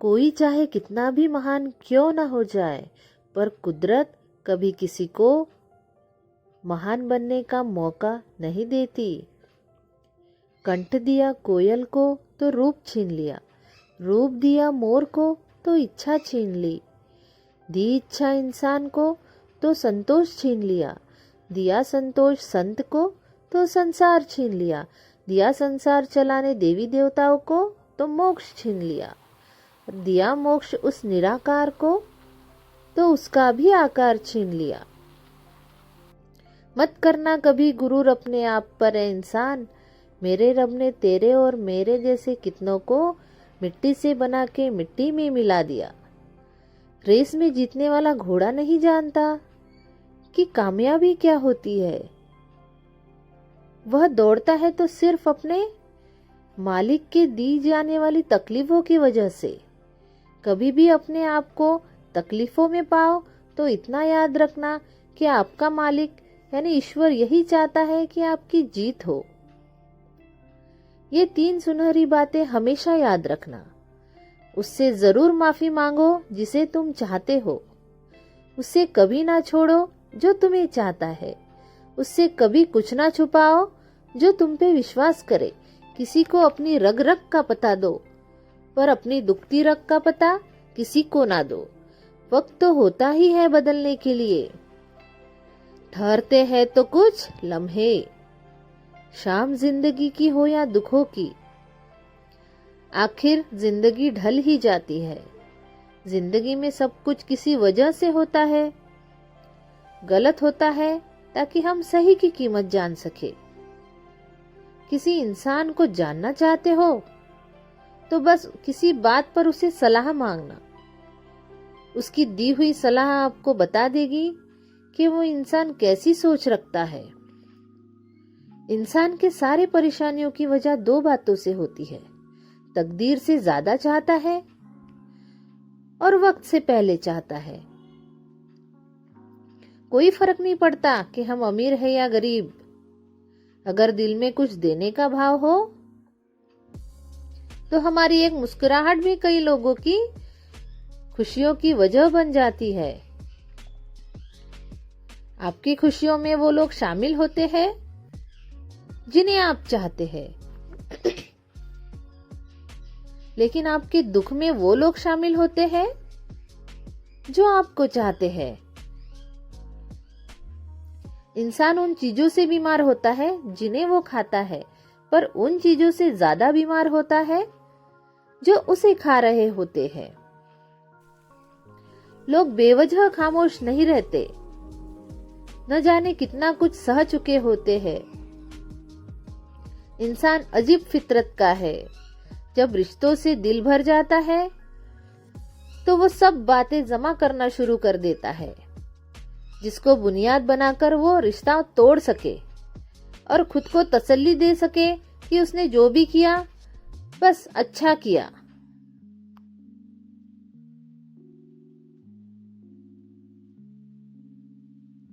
कोई चाहे कितना भी महान क्यों ना हो जाए, पर कुदरत कभी किसी को महान बनने का मौका नहीं देती। कंठ दिया कोयल को तो रूप छीन लिया, रूप दिया मोर को तो इच्छा छीन ली, दी इच्छा इंसान को तो संतोष छीन लिया, दिया संतोष संत को तो संसार छीन लिया, दिया संसार चलाने देवी देवताओं को तो मोक्ष छीन लिया, दिया मोक्ष उस निराकार को तो उसका भी आकार छीन लिया। मत करना कभी गुरूर अपने आप पर है इंसान, मेरे रब ने तेरे और मेरे जैसे कितनों को मिट्टी से बना के मिट्टी में मिला दिया। रेस में जीतने वाला घोड़ा नहीं जानता कि कामयाबी क्या होती है। वह दौड़ता है तो सिर्फ अपने मालिक के दी जाने वाली तकलीफों की वजह से। कभी भी अपने आप को तकलीफों में पाओ तो इतना याद रखना कि आपका मालिक यानी ईश्वर यही चाहता है कि आपकी जीत हो। ये 3 सुनहरी बातें हमेशा याद रखना। उससे जरूर माफी मांगो जिसे तुम चाहते हो, उससे कभी ना छोड़ो जो तुम्हें चाहता है, उससे कभी कुछ ना छुपाओ जो तुम पे विश्वास करे। किसी को अपनी रग रग का पता दो, पर अपनी दुखती रग का पता किसी को ना दो। वक्त तो होता ही है बदलने के लिए, ठहरते हैं तो कुछ लम्हे, शाम जिंदगी की हो या दुखों की, आखिर जिंदगी ढल ही जाती है। जिंदगी में सब कुछ किसी वजह से होता है। गलत होता है ताकि हम सही की कीमत जान सके। किसी इंसान को जानना चाहते हो तो बस किसी बात पर उसे सलाह मांगना, उसकी दी हुई सलाह आपको बता देगी कि वो इंसान कैसी सोच रखता है। इंसान के सारे परेशानियों की वजह 2 बातों से होती है, तकदीर से ज्यादा चाहता है और वक्त से पहले चाहता है। कोई फर्क नहीं पड़ता कि हम अमीर है या गरीब, अगर दिल में कुछ देने का भाव हो तो हमारी एक मुस्कुराहट भी कई लोगों की खुशियों की वजह बन जाती है। आपकी खुशियों में वो लोग शामिल होते हैं जिन्हें आप चाहते हैं, लेकिन आपके दुख में वो लोग शामिल होते हैं जो आपको चाहते हैं। इंसान उन चीजों से बीमार होता है जिन्हें वो खाता है, पर उन चीजों से ज्यादा बीमार होता है जो उसे खा रहे होते हैं। लोग बेवजह खामोश नहीं रहते, न जाने कितना कुछ सह चुके होते हैं। इंसान अजीब फितरत का है, जब रिश्तों से दिल भर जाता है तो वो सब बातें जमा करना शुरू कर देता है जिसको बुनियाद बनाकर वो रिश्ता तोड़ सके और खुद को तसल्ली दे सके कि उसने जो भी किया बस अच्छा किया।